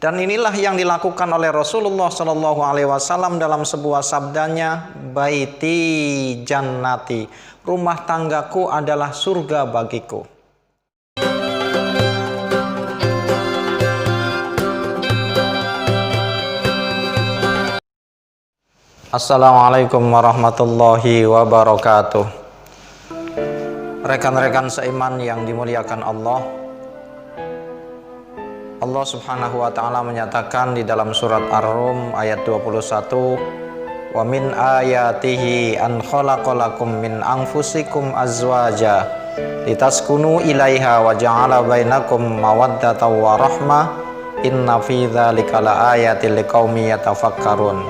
Dan inilah yang dilakukan oleh Rasulullah Shallallahu Alaihi Wasallam dalam sebuah sabdanya, baiti jannati, rumah tanggaku adalah surga bagiku. Assalamualaikum warahmatullahi wabarakatuh. Rekan-rekan seiman yang dimuliakan Allah, Allah subhanahu wa ta'ala menyatakan di dalam surat Ar-Rum ayat 21, wa min ayatihi an khalaqalakum min anfusikum azwaja litaskunu ilaiha wa ja'ala bainakum mawaddatan wa rahmah inna fi dzalika laayatil liqaumi yatafakkarun.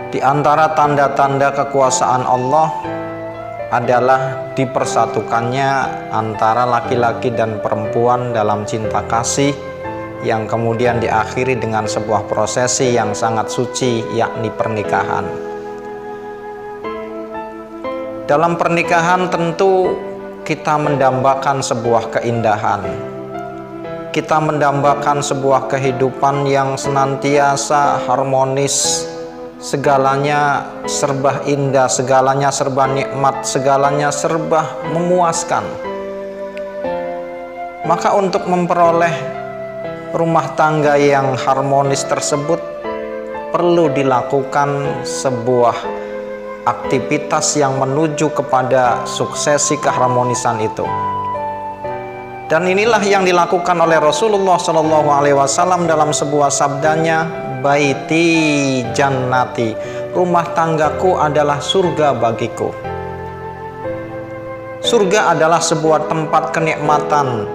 Di antara tanda-tanda kekuasaan Allah adalah dipersatukannya antara laki-laki dan perempuan dalam cinta kasih yang kemudian diakhiri dengan sebuah prosesi yang sangat suci, yakni pernikahan. Dalam pernikahan tentu kita mendambakan sebuah keindahan. Kita mendambakan sebuah kehidupan yang senantiasa harmonis, segalanya serba indah, segalanya serba nikmat, segalanya serba memuaskan. Maka untuk memperoleh rumah tangga yang harmonis tersebut perlu dilakukan sebuah aktivitas yang menuju kepada suksesi keharmonisan itu. Dan inilah yang dilakukan oleh Rasulullah Shallallahu Alaihi Wasallam dalam sebuah sabdanya, baiti jannati, rumah tanggaku adalah surga bagiku. Surga adalah sebuah tempat kenikmatan.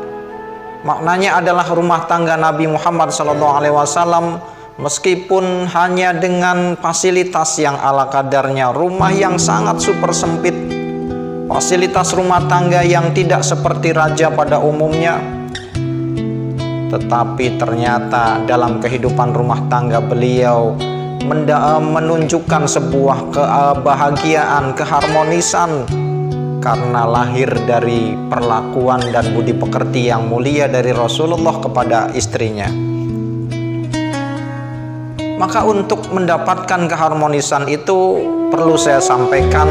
Maknanya adalah rumah tangga Nabi Muhammad SAW, meskipun hanya dengan fasilitas yang ala kadarnya, rumah yang sangat super sempit, fasilitas rumah tangga yang tidak seperti raja pada umumnya, tetapi ternyata dalam kehidupan rumah tangga beliau menunjukkan sebuah kebahagiaan, keharmonisan, karena lahir dari perlakuan dan budi pekerti yang mulia dari Rasulullah kepada istrinya. Maka untuk mendapatkan keharmonisan itu perlu saya sampaikan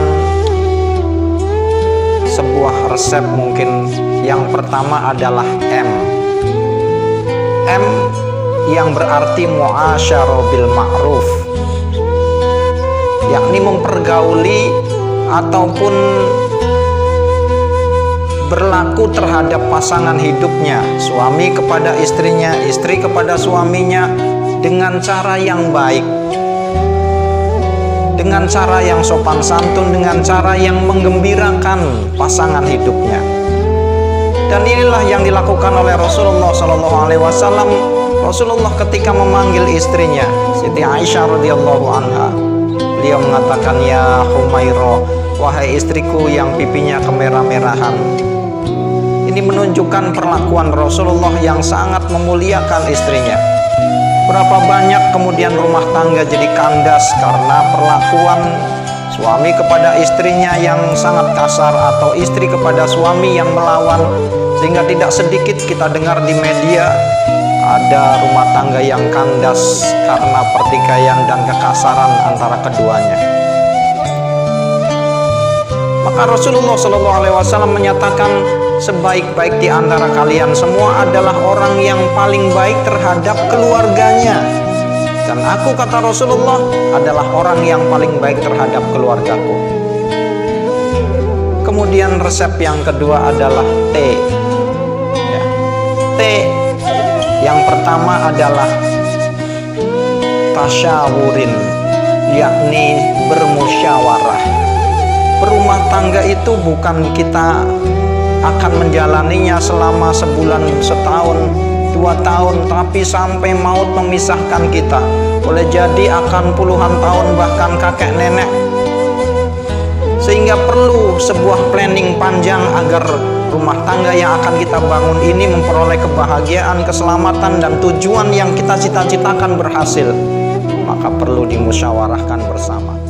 sebuah resep. Mungkin yang pertama adalah M yang berarti mu'asyarah bil ma'ruf, yakni mempergauli ataupun berlaku terhadap pasangan hidupnya, suami kepada istrinya, istri kepada suaminya, dengan cara yang baik, dengan cara yang sopan santun, dengan cara yang menggembirakan pasangan hidupnya. Dan inilah yang dilakukan oleh Rasulullah SAW. Rasulullah ketika memanggil istrinya Siti Aisyah radhiyallahu anha, beliau mengatakan, ya Humairah, wahai istriku yang pipinya kemerah-merahan. Ini menunjukkan perlakuan Rasulullah yang sangat memuliakan istrinya. Berapa banyak kemudian rumah tangga jadi kandas karena perlakuan suami kepada istrinya yang sangat kasar, atau istri kepada suami yang melawan, sehingga tidak sedikit kita dengar di media ada rumah tangga yang kandas karena pertikaian dan kekasaran antara keduanya. Maka Rasulullah SAW menyatakan, sebaik-baik di antara kalian semua adalah orang yang paling baik terhadap keluarganya. Dan aku, kata Rasulullah, adalah orang yang paling baik terhadap keluargaku. Kemudian resep yang kedua adalah T. T yang pertama adalah tasyawurin, yakni bermusyawarah. Berumah tangga itu bukan kita akan menjalaninya selama sebulan, setahun, 2 tahun, tapi sampai maut memisahkan kita. Boleh jadi akan puluhan tahun, bahkan kakek nenek. Sehingga perlu sebuah planning panjang agar rumah tangga yang akan kita bangun ini memperoleh kebahagiaan, keselamatan, dan tujuan yang kita cita-citakan berhasil. Maka perlu dimusyawarahkan bersama.